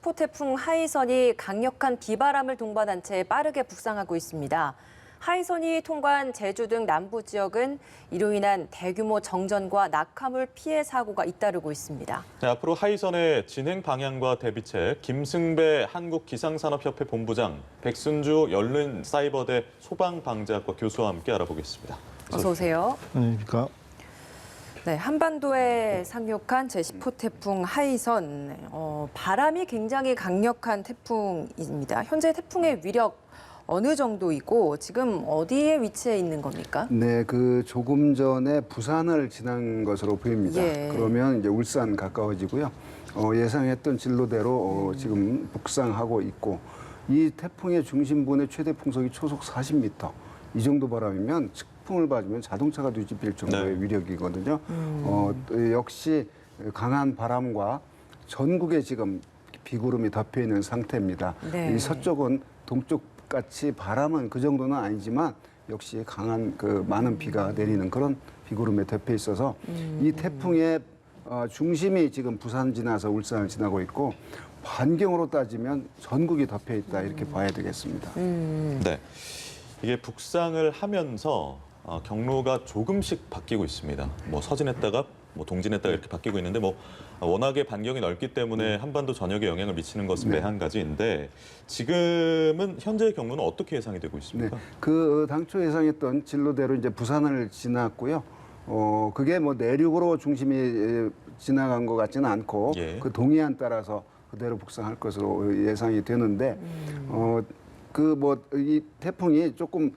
10호 태풍 하이선이 강력한 비바람을 동반한 채 빠르게 북상하고 있습니다. 하이선이 통과한 제주 등 남부 지역은 이로 인한 대규모 정전과 낙하물 피해 사고가 잇따르고 있습니다. 네, 앞으로 하이선의 진행 방향과 대비책 김승배 한국기상산업협회 본부장, 백순주 연륜사이버대 소방방재학과 교수와 함께 알아보겠습니다. 어서 오세요. 안녕하십니까. 네, 한반도에 상륙한 제10호 태풍 하이선. 바람이 굉장히 강력한 태풍입니다. 현재 태풍의 위력 어느 정도이고 지금 어디에 위치해 있는 겁니까? 네, 조금 전에 부산을 지난 것으로 보입니다. 예. 그러면 이제 울산 가까워지고요. 예상했던 진로대로 지금 북상하고 있고, 이 태풍의 중심부의 최대 풍속이 초속 40m. 이 정도 바람이면 측풍을 맞으면 자동차가 뒤집힐 정도의 위력이거든요. 또 역시 강한 바람과 전국에 지금 비구름이 덮여 있는 상태입니다. 네. 이 서쪽은 동쪽 같이 바람은 그 정도는 아니지만 역시 강한 많은 비가 내리는 그런 비구름에 덮여 있어서 이 태풍의 중심이 지금 부산 지나서 울산을 지나고 있고, 반경으로 따지면 전국이 덮여 있다 이렇게 봐야 되겠습니다. 네, 이게 북상을 하면서 경로가 조금씩 바뀌고 있습니다. 뭐 서진했다가 뭐 동진했다가 이렇게 바뀌고 있는데 워낙에 반경이 넓기 때문에 한반도 전역에 영향을 미치는 것은 네. 매한가지인데 지금은 현재의 경로는 어떻게 예상이 되고 있습니까? 네, 당초 예상했던 진로대로 이제 부산을 지났고요. 그게 뭐 내륙으로 중심이 지나간 것 같지는 않고 예. 그 동해안 따라서 그대로 북상할 것으로 예상이 되는데 이 태풍이 조금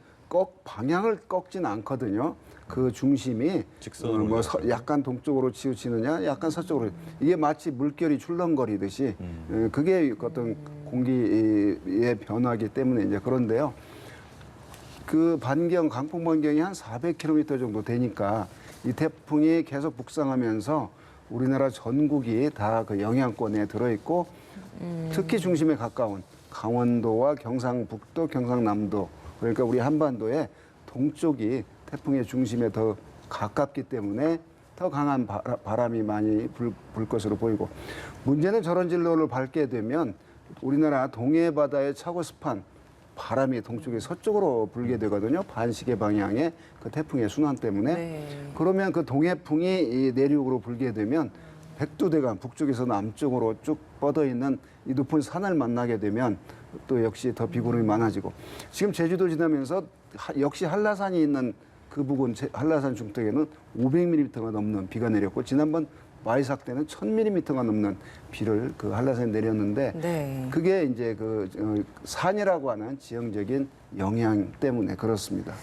방향을 꺾지는 않거든요. 그 중심이 직선으로 약간 동쪽으로 치우치느냐, 약간 서쪽으로, 이게 마치 물결이 출렁거리듯이 그게 어떤 공기의 변화이기 때문에 이제 그런데요. 그 강풍 반경이 한 400km 정도 되니까 이 태풍이 계속 북상하면서 우리나라 전국이 다 그 영향권에 들어있고, 특히 중심에 가까운 강원도와 경상북도, 경상남도, 그러니까 우리 한반도의 동쪽이 태풍의 중심에 더 가깝기 때문에 더 강한 바람이 많이 불 것으로 보이고, 문제는 저런 진로를 밟게 되면 우리나라 동해 바다의 차고습한 바람이 동쪽에 서쪽으로 불게 되거든요. 반시계 방향의 그 태풍의 순환 때문에. 네. 그러면 그 동해풍이 이 내륙으로 불게 되면 백두대간 북쪽에서 남쪽으로 쭉 뻗어 있는 이 높은 산을 만나게 되면 또 역시 더 비구름이 많아지고, 지금 제주도 지나면서 역시 한라산이 있는 그 부근 한라산 중턱에는 500mm가 넘는 비가 내렸고, 지난번 마이삭 때는 1000mm가 넘는 비를 그 한라산에 내렸는데, 네. 그게 이제 산이라고 하는 지형적인 영향 때문에 그렇습니다.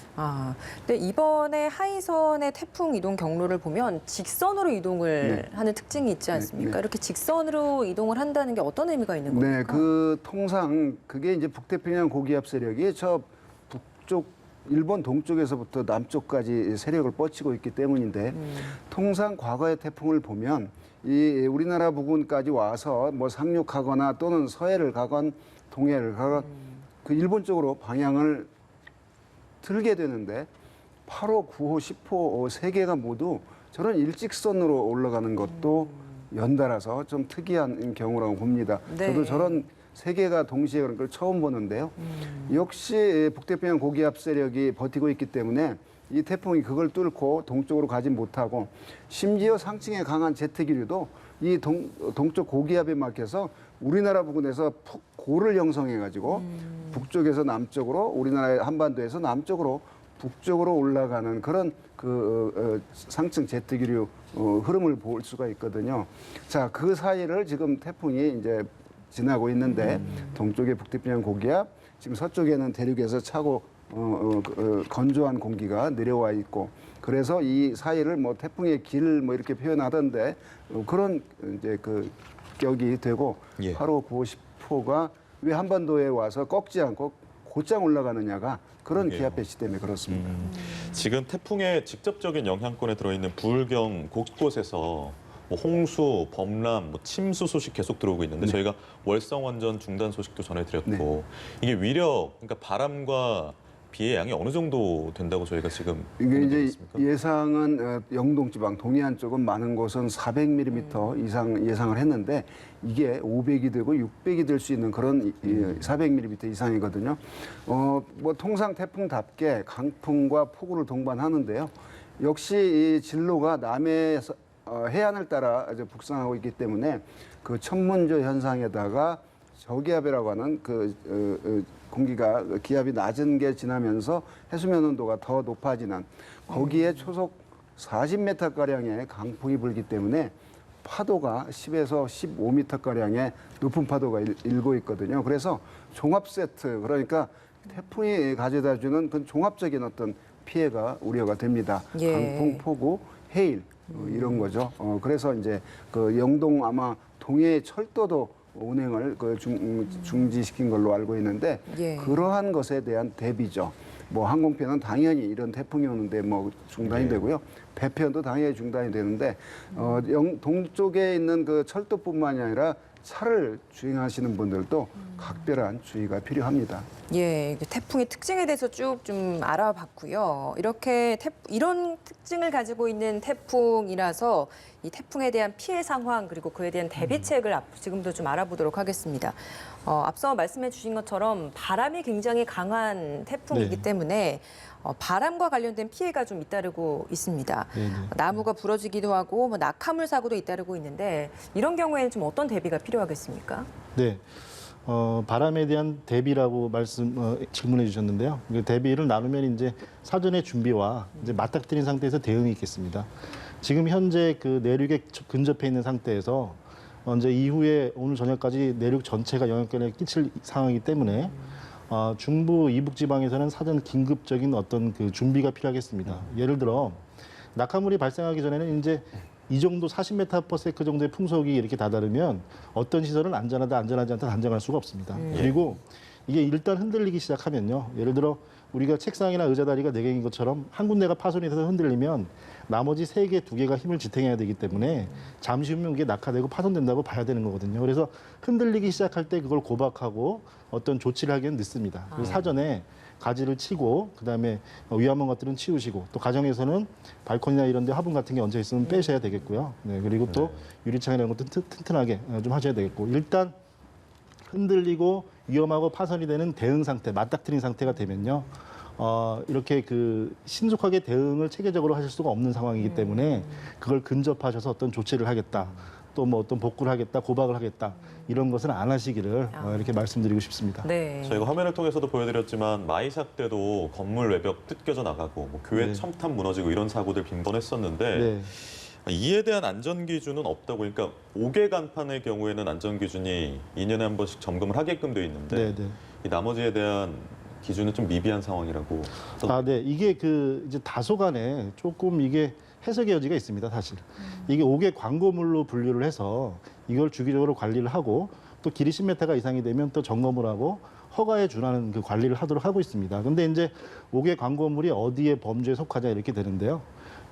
근데 이번에 하이선의 태풍 이동 경로를 보면 직선으로 이동을 하는 특징이 있지 않습니까? 네. 이렇게 직선으로 이동을 한다는 게 어떤 의미가 있는 네, 겁니까? 통상 그게 이제 북태평양 고기압 세력이 저 북쪽 일본 동쪽에서부터 남쪽까지 세력을 뻗치고 있기 때문인데, 통상 과거의 태풍을 보면 이 우리나라 부근까지 와서 뭐 상륙하거나 또는 서해를 가건 동해를 가건 그 일본 쪽으로 방향을 틀게 되는데, 8호, 9호, 10호 세 개가 모두 저런 일직선으로 올라가는 것도 연달아서 좀 특이한 경우라고 봅니다. 네. 저도 저런 세 개가 동시에 그런 걸 처음 보는데요. 역시 북태평양 고기압 세력이 버티고 있기 때문에 이 태풍이 그걸 뚫고 동쪽으로 가지 못하고, 심지어 상층에 강한 제트기류도 이 동쪽 고기압에 막혀서 우리나라 부근에서 푹 고를 형성해가지고 북쪽에서 남쪽으로, 우리나라의 한반도에서 남쪽으로 북쪽으로 올라가는 그런 상층 제트기류 흐름을 볼 수가 있거든요. 자, 그 사이를 지금 태풍이 이제 지나고 있는데, 동쪽에 북태평양 고기압, 지금 서쪽에는 대륙에서 차고 건조한 공기가 내려와 있고, 그래서 이 사이를 뭐 태풍의 길 뭐 이렇게 표현하던데 그런 이제 격이 되고, 예. 8호, 9호, 10호가 왜 한반도에 와서 꺾지 않고 곧장 올라가느냐가 그런 그러게요. 기압 배치 때문에 그렇습니다. 지금 태풍의 직접적인 영향권에 들어있는 부울경 곳곳에서 뭐 홍수, 범람, 침수 소식 계속 들어오고 있는데, 네. 저희가 월성 원전 중단 소식도 전해드렸고, 이게 위력, 그러니까 바람과 비의 양이 어느 정도 된다고 저희가 지금 이게 이제 있습니까? 예상은 영동지방, 동해안 쪽은 많은 곳은 400mm 이상 예상을 했는데 이게 500이 되고 600이 될 수 있는 그런 400mm 이상이거든요. 뭐 통상 태풍답게 강풍과 폭우를 동반하는데요. 역시 이 진로가 남해에서 해안을 따라 이제 북상하고 있기 때문에 그 천문조 현상에다가 저기압이라고 하는 공기가 기압이 낮은 게 지나면서 해수면 온도가 더 높아지는 거기에 초속 40m 가량의 강풍이 불기 때문에 파도가 10에서 15m 가량의 높은 파도가 일고 있거든요. 그래서 종합 세트, 그러니까 태풍이 가져다주는 그 종합적인 어떤 피해가 우려가 됩니다. 예. 강풍, 폭우, 해일 이런 거죠. 그래서 이제 그 영동 아마 동해 철도도 운행을 중지시킨 걸로 알고 있는데 예. 그러한 것에 대한 대비죠. 뭐 항공편은 당연히 이런 태풍이 오는데 뭐 중단이 되고요. 배편도 당연히 중단이 되는데 동쪽에 있는 그 철도뿐만이 아니라 차를 주행하시는 분들도 각별한 주의가 필요합니다. 예, 태풍의 특징에 대해서 쭉 좀 알아봤고요. 이렇게 이런 특징을 가지고 있는 태풍이라서 이 태풍에 대한 피해 상황 그리고 그에 대한 대비책을 지금도 좀 알아보도록 하겠습니다. 앞서 말씀해 주신 것처럼 바람이 굉장히 강한 태풍이기 네. 때문에 바람과 관련된 피해가 좀 잇따르고 있습니다. 네네. 나무가 부러지기도 하고 뭐 낙하물 사고도 잇따르고 있는데 이런 경우에는 좀 어떤 대비가 필요하겠습니까? 네. 바람에 대한 대비라고 질문해 주셨는데요. 그 대비를 나누면 이제 사전의 준비와 이제 맞닥뜨린 상태에서 대응이 있겠습니다. 지금 현재 그 내륙에 근접해 있는 상태에서 이제 이후에 오늘 저녁까지 내륙 전체가 영향권을 끼칠 상황이기 때문에 중부 이북 지방에서는 사전 긴급적인 어떤 그 준비가 필요하겠습니다. 예를 들어 낙하물이 발생하기 전에는 이제 이 정도 40m/s 정도의 풍속이 이렇게 다다르면 어떤 시설은 안전하다, 안전하지 않다 단정할 수가 없습니다. 그리고 이게 일단 흔들리기 시작하면요. 예를 들어 우리가 책상이나 의자 다리가 4개인 것처럼 한 군데가 파손이 돼서 흔들리면 나머지 3개, 2개가 힘을 지탱해야 되기 때문에 잠시 후면 이게 낙하되고 파손된다고 봐야 되는 거거든요. 그래서 흔들리기 시작할 때 그걸 고박하고 어떤 조치를 하기엔 늦습니다. 그래서 사전에 가지를 치고 그다음에 위험한 것들은 치우시고 또 가정에서는 발코니나 이런 데 화분 같은 게 얹혀 있으면 빼셔야 되겠고요. 네, 그리고 또 유리창이나 이런 것도 튼튼하게 좀 하셔야 되겠고 일단 흔들리고 위험하고 파손이 되는 대응 상태, 맞닥뜨린 상태가 되면요. 이렇게 그 신속하게 대응을 체계적으로 하실 수가 없는 상황이기 때문에 그걸 근접하셔서 어떤 조치를 하겠다. 또 뭐 어떤 복구를 하겠다, 고박을 하겠다 이런 것은 안 하시기를 이렇게 말씀드리고 싶습니다. 네. 저희가 화면을 통해서도 보여드렸지만 마이삭 때도 건물 외벽 뜯겨져 나가고 뭐 교회 네. 첨탑 무너지고 이런 사고들 빈번했었는데 네. 이에 대한 안전 기준은 없다고. 그러니까 5개 간판의 경우에는 안전 기준이 2년에 한 번씩 점검을 하게끔 돼 있는데 네, 네. 이 나머지에 대한 기준은 좀 미비한 상황이라고. 네. 이게 그 이제 다소간에 조금 이게 해석의 여지가 있습니다, 사실. 이게 5개 광고물로 분류를 해서 이걸 주기적으로 관리를 하고 또 길이 10m가 이상이 되면 또 점검을 하고 허가에 준하는 그 관리를 하도록 하고 있습니다. 근데 이제 5개 광고물이 어디에 범죄에 속하냐 이렇게 되는데요.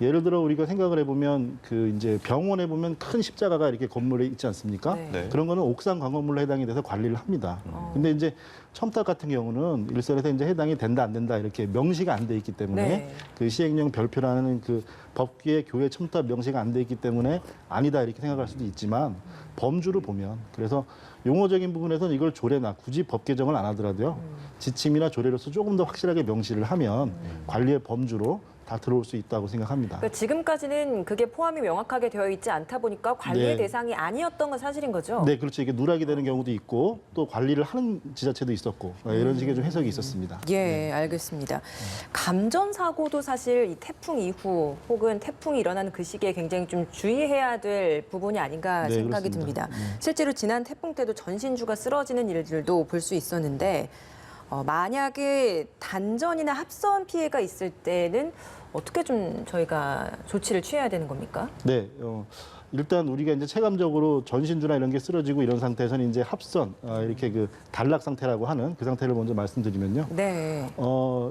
예를 들어 우리가 생각을 해보면 그 이제 병원에 보면 큰 십자가가 이렇게 건물에 있지 않습니까? 네. 네. 그런 거는 옥상 광고물로 해당이 돼서 관리를 합니다. 근데 이제 첨탑 같은 경우는 일선에서 이제 해당이 된다 안 된다 이렇게 명시가 안 돼 있기 때문에 네. 그 시행령 별표라는 그 법규에 교회 첨탑 명시가 안 돼 있기 때문에 아니다 이렇게 생각할 수도 있지만 범주를 보면 그래서 용어적인 부분에서는 이걸 조례나 굳이 법 개정을 안 하더라도요 지침이나 조례로서 조금 더 확실하게 명시를 하면 관리의 범주로 다 들어올 수 있다고 생각합니다. 그러니까 지금까지는 그게 포함이 명확하게 되어 있지 않다 보니까 관리의 네. 대상이 아니었던 건 사실인 거죠? 네, 그렇죠. 이게 누락이 되는 경우도 있고 또 관리를 하는 지자체도 있었고 이런 식의 좀 해석이 있었습니다. 예, 알겠습니다. 감전 사고도 사실 이 태풍 이후 혹은 태풍이 일어나는 그 시기에 굉장히 좀 주의해야 될 부분이 아닌가 네, 생각이 그렇습니다. 듭니다. 실제로 지난 태풍 때도 전신주가 쓰러지는 일들도 볼 수 있었는데 만약에 단전이나 합선 피해가 있을 때는 어떻게 좀 저희가 조치를 취해야 되는 겁니까? 네, 일단 우리가 이제 체감적으로 전신주나 이런 게 쓰러지고 이런 상태에서는 이제 합선 이렇게 그 단락 상태라고 하는 그 상태를 먼저 말씀드리면요. 네.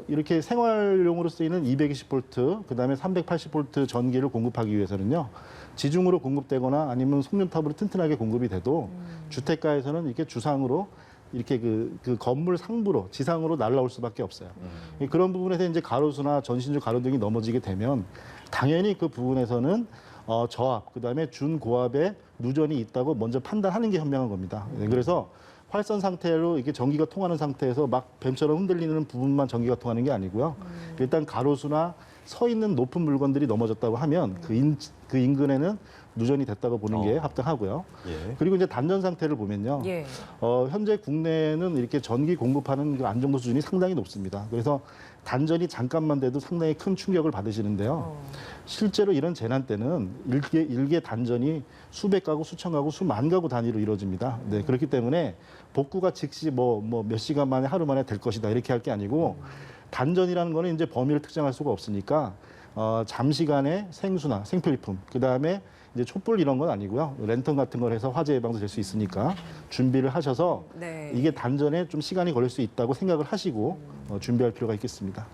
이렇게 생활용으로 쓰이는 220V, 그다음에 380V 전기를 공급하기 위해서는요. 지중으로 공급되거나 아니면 송전탑으로 튼튼하게 공급이 돼도 주택가에서는 이렇게 주상으로 이렇게 그 건물 상부로 지상으로 날아올 수밖에 없어요. 그런 부분에서 이제 가로수나 전신주 가로등이 넘어지게 되면 당연히 그 부분에서는 저압, 그다음에 준고압의 누전이 있다고 먼저 판단하는 게 현명한 겁니다. 네, 그래서 활선 상태로 이렇게 전기가 통하는 상태에서 막 뱀처럼 흔들리는 부분만 전기가 통하는 게 아니고요. 일단 가로수나 서 있는 높은 물건들이 넘어졌다고 하면 그 인근에는 누전이 됐다고 보는 게 합당하고요. 예. 그리고 이제 단전 상태를 보면요. 예. 현재 국내에는 이렇게 전기 공급하는 그 안정도 수준이 상당히 높습니다. 그래서 단전이 잠깐만 돼도 상당히 큰 충격을 받으시는데요. 실제로 이런 재난 때는 일개 단전이 수백 가구, 수천 가구, 수만 가구 단위로 이루어집니다. 네, 그렇기 때문에 복구가 즉시 뭐 몇 시간 만에 하루 만에 될 것이다 이렇게 할 게 아니고 단전이라는 거는 이제 범위를 특정할 수가 없으니까 잠시간의 생수나 생필품, 그 다음에 이제 촛불 이런 건 아니고요. 랜턴 같은 걸 해서 화재 예방도 될 수 있으니까 준비를 하셔서 네. 이게 단전에 좀 시간이 걸릴 수 있다고 생각을 하시고 준비할 필요가 있겠습니다.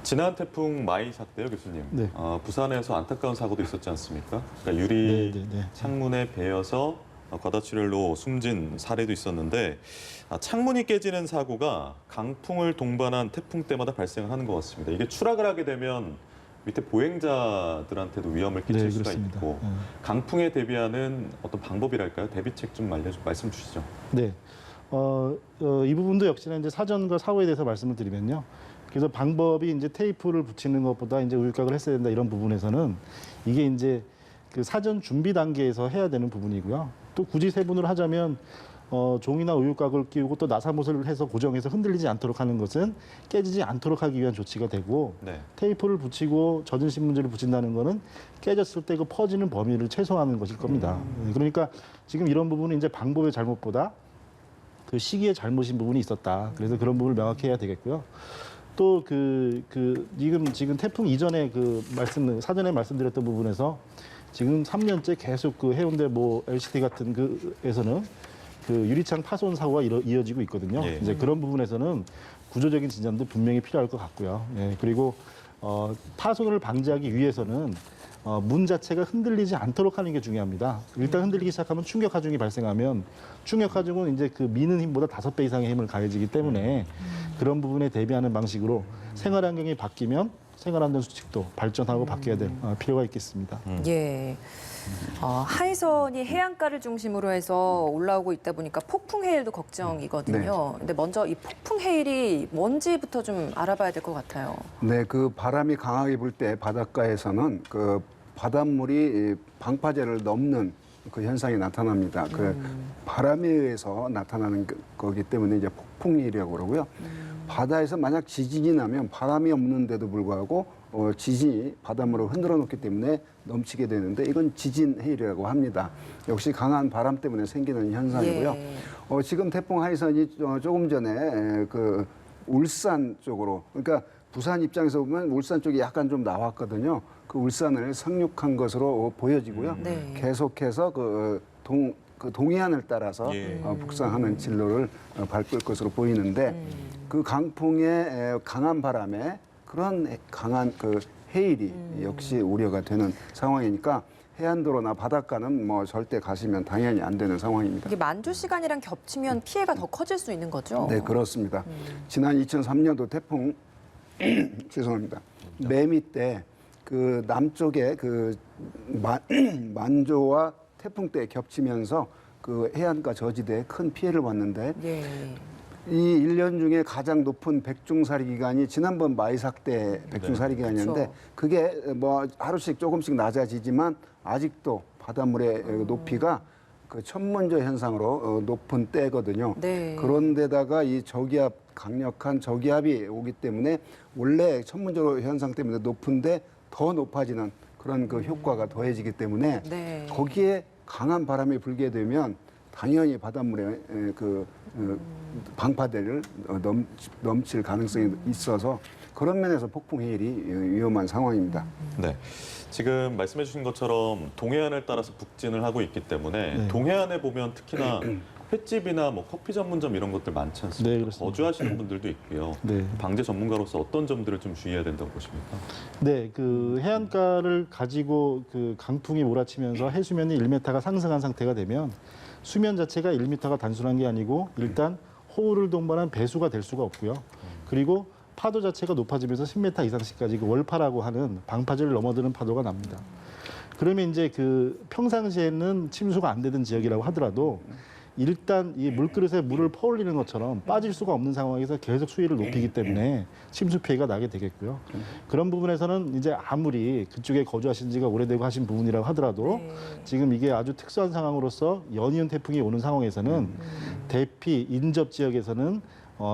지난 태풍 마이사 때요, 교수님. 네. 부산에서 안타까운 사고도 있었지 않습니까? 그러니까 유리 네. 창문에 베어서 과다출혈로 숨진 사례도 있었는데 창문이 깨지는 사고가 강풍을 동반한 태풍 때마다 발생을 하는 것 같습니다. 이게 추락을 하게 되면 밑에 보행자들한테도 위험을 끼칠 네, 수가 그렇습니다. 있고 강풍에 대비하는 어떤 방법이랄까요? 대비책 좀 말씀 주시죠. 네. 이 부분도 역시나 이제 사전과 사후에 대해서 말씀을 드리면요. 그래서 방법이 이제 테이프를 붙이는 것보다 이제 우유곽을 했어야 된다 이런 부분에서는 이게 이제 그 사전 준비 단계에서 해야 되는 부분이고요. 또 굳이 세분을 하자면 종이나 우유곽을 끼우고 또 나사못을 해서 고정해서 흔들리지 않도록 하는 것은 깨지지 않도록 하기 위한 조치가 되고 네. 테이프를 붙이고 젖은 신문지를 붙인다는 거는 깨졌을 때 그 퍼지는 범위를 최소화하는 것일 겁니다. 그러니까 지금 이런 부분은 이제 방법의 잘못보다 그 시기에 잘못인 부분이 있었다. 그래서 그런 부분을 명확히 해야 되겠고요. 또 지금 태풍 이전에 사전에 말씀드렸던 부분에서 지금 3년째 계속 그 해운대 LCT 같은 그에서는 그 유리창 파손 사고가 이어지고 있거든요. 예. 이제 그런 부분에서는 구조적인 진전도 분명히 필요할 것 같고요. 예, 그리고 파손을 방지하기 위해서는 문 자체가 흔들리지 않도록 하는 게 중요합니다. 일단 흔들리기 시작하면 충격 하중이 발생하면 충격 하중은 이제 그 미는 힘보다 5배 이상의 힘을 가해지기 때문에 그런 부분에 대비하는 방식으로 생활 환경이 바뀌면 생활 안전 수칙도 발전하고 바뀌어야 될 필요가 있겠습니다. 예. 하이선이 해안가를 중심으로 해서 올라오고 있다 보니까 폭풍 해일도 걱정이거든요. 근데 먼저 이 폭풍 해일이 뭔지부터 좀 알아봐야 될 것 같아요. 네, 그 바람이 강하게 불 때 바닷가에서는 그 바닷물이 방파제를 넘는 그 현상이 나타납니다. 그 바람에 의해서 나타나는 거기 때문에 이제 폭풍이라고 그러고요. 바다에서 만약 지진이 나면 바람이 없는데도 불구하고 지진이 바닷물을 흔들어 놓기 때문에 넘치게 되는데 이건 지진 해일이라고 합니다. 역시 강한 바람 때문에 생기는 현상이고요. 예. 지금 태풍 하이선이 조금 전에 그 울산 쪽으로, 그러니까 부산 입장에서 보면 울산 쪽이 약간 좀 나왔거든요. 그 울산을 상륙한 것으로 보여지고요. 네. 계속해서 동해안을 따라서 예. 북상하는 진로를 밟을 것으로 보이는데 그 강풍의 강한 바람에 그런 강한 그 해일이 역시 우려가 되는 상황이니까 해안도로나 바닷가는 뭐 절대 가시면 당연히 안 되는 상황입니다. 이게 만조 시간이랑 겹치면 피해가 더 커질 수 있는 거죠? 네, 그렇습니다. 지난 2003년도 태풍 죄송합니다. 매미 때 그 남쪽에 그 만조와 태풍 때 겹치면서 그 해안가 저지대에 큰 피해를 봤는데 예. 이 1년 중에 가장 높은 백중사리 기간이 지난번 마이삭 때 백중사리 기간이었는데 그게 뭐 하루씩 조금씩 낮아지지만 아직도 바닷물의 높이가 그 천문조 현상으로 높은 때거든요. 네. 그런데다가 이 저기압, 강력한 저기압이 오기 때문에 원래 천문조 현상 때문에 높은데 더 높아지는 그런 그 효과가 더해지기 때문에 네. 거기에 강한 바람이 불게 되면 당연히 바닷물에 방파대를 넘칠 가능성이 있어서 그런 면에서 폭풍 해일이 위험한 상황입니다. 네. 지금 말씀해 주신 것처럼 동해안을 따라서 북진을 하고 있기 때문에 네. 동해안에 보면 특히나 횟집이나 뭐 커피 전문점 이런 것들 많지 않습니까? 네, 그렇습니다. 거주하시는 분들도 있고요. 네. 방제 전문가로서 어떤 점들을 좀 주의해야 된다고 보십니까? 네, 그 해안가를 가지고 그 강풍이 몰아치면서 해수면이 1m가 상승한 상태가 되면 수면 자체가 1m가 단순한 게 아니고 일단 호우를 동반한 배수가 될 수가 없고요. 그리고 파도 자체가 높아지면서 10m 이상씩까지 그 월파라고 하는 방파제를 넘어드는 파도가 납니다. 그러면 이제 그 평상시에는 침수가 안 되던 지역이라고 하더라도 일단 이 물그릇에 물을 퍼올리는 것처럼 빠질 수가 없는 상황에서 계속 수위를 높이기 때문에 침수 피해가 나게 되겠고요. 그런 부분에서는 이제 아무리 그쪽에 거주하신 지가 오래되고 하신 부분이라고 하더라도 지금 이게 아주 특수한 상황으로서 연이은 태풍이 오는 상황에서는 대피 인접 지역에서는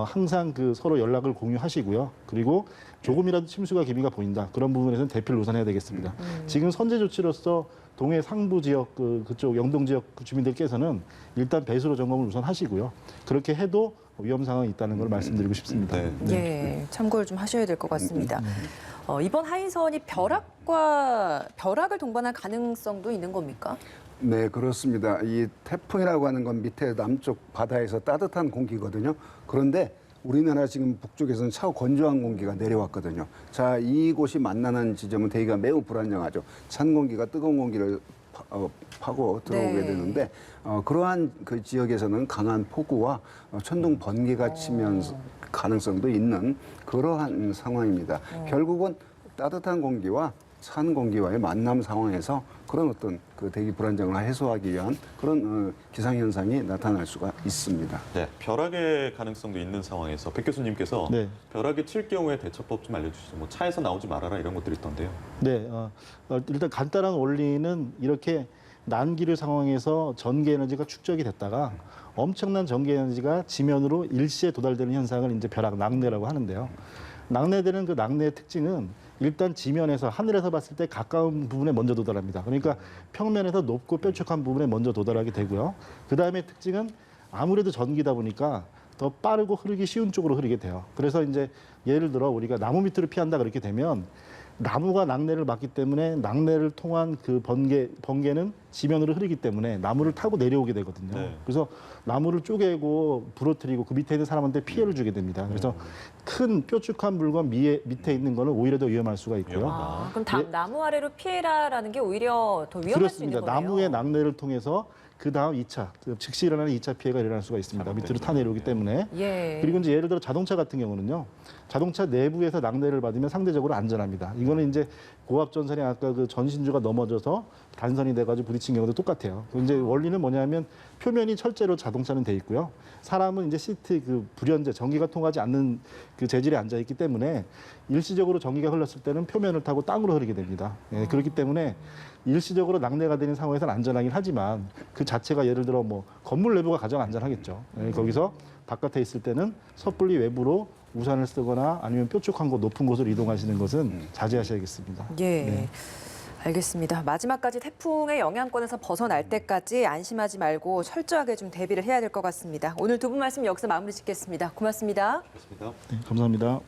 항상 그 서로 연락을 공유하시고요. 그리고 조금이라도 침수가 기미가 보인다. 그런 부분에서는 대피를 우선해야 되겠습니다. 지금 선제 조치로서 동해 상부 지역 그쪽 영동 지역 주민들께서는 일단 배수로 점검을 우선 하시고요. 그렇게 해도 위험 상황이 있다는 걸 말씀드리고 싶습니다. 네. 예, 참고를 좀 하셔야 될 것 같습니다. 이번 하이선이 벼락을 동반할 가능성도 있는 겁니까? 네, 그렇습니다. 이 태풍이라고 하는 건 밑에 남쪽 바다에서 따뜻한 공기거든요. 그런데 우리나라 지금 북쪽에서는 차고 건조한 공기가 내려왔거든요. 자, 이곳이 만나는 지점은 대기가 매우 불안정하죠. 찬 공기가 뜨거운 공기를 파고 들어오게 네. 되는데 그러한 그 지역에서는 강한 폭우와 천둥 번개가 치면서 가능성도 있는 그러한 상황입니다. 결국은 따뜻한 공기와 찬 공기와의 만남 상황에서 그런 어떤 그 대기 불안정을 해소하기 위한 그런 기상 현상이 나타날 수가 있습니다. 네, 벼락의 가능성도 있는 상황에서 백 교수님께서 네. 벼락이 칠 경우에 대처법 좀 알려주시죠. 뭐 차에서 나오지 말아라 이런 것들이 있던데요. 네, 일단 간단한 원리는 이렇게 난기류 상황에서 전기 에너지가 축적이 됐다가 엄청난 전기 에너지가 지면으로 일시에 도달되는 현상을 이제 벼락 낙내라고 하는데요. 낙내되는 그 낙내의 특징은 일단 지면에서 하늘에서 봤을 때 가까운 부분에 먼저 도달합니다. 그러니까 평면에서 높고 뾰족한 부분에 먼저 도달하게 되고요. 그 다음에 특징은 아무래도 전기다 보니까 더 빠르고 흐르기 쉬운 쪽으로 흐르게 돼요. 그래서 이제 예를 들어 우리가 나무 밑으로 피한다 그렇게 되면 나무가 낙내를 막기 때문에 낙내를 통한 그 번개는 지면으로 흐르기 때문에 나무를 타고 내려오게 되거든요. 네. 그래서 나무를 쪼개고 부러뜨리고 그 밑에 있는 사람한테 피해를 주게 됩니다. 그래서 큰 뾰족한 물건 밑에 있는 거는 오히려 더 위험할 수가 있고요. 위험하다. 그럼 나무 아래로 피해라라는 게 오히려 더 위험할 수 있는 그렇습니다. 거네요. 나무의 낙내를 통해서 그 다음 2차, 즉시 일어나는 2차 피해가 일어날 수가 있습니다. 밑으로 타내려오기 때문에. 예. 그리고 이제 예를 들어 자동차 같은 경우는요. 자동차 내부에서 낙내를 받으면 상대적으로 안전합니다. 이거는 이제 고압 전선이 아까 그 전신주가 넘어져서 단선이 돼가지고 부딪힌 경우도 똑같아요. 이제 원리는 뭐냐면 표면이 철제로 자동차는 돼 있고요. 사람은 이제 시트 그 불연제 전기가 통하지 않는 그 재질에 앉아 있기 때문에 일시적으로 전기가 흘렀을 때는 표면을 타고 땅으로 흐르게 됩니다. 예, 그렇기 때문에 일시적으로 낙내가 되는 상황에서는 안전하긴 하지만 그 자체가 예를 들어 뭐 건물 내부가 가장 안전하겠죠. 예, 거기서 바깥에 있을 때는 섣불리 외부로 우산을 쓰거나 아니면 뾰족한 곳, 높은 곳으로 이동하시는 것은 자제하셔야겠습니다. 예. 네. 알겠습니다. 마지막까지 태풍의 영향권에서 벗어날 때까지 안심하지 말고 철저하게 좀 대비를 해야 될 것 같습니다. 오늘 두 분 말씀 여기서 마무리 짓겠습니다. 고맙습니다. 그렇습니다. 네, 감사합니다.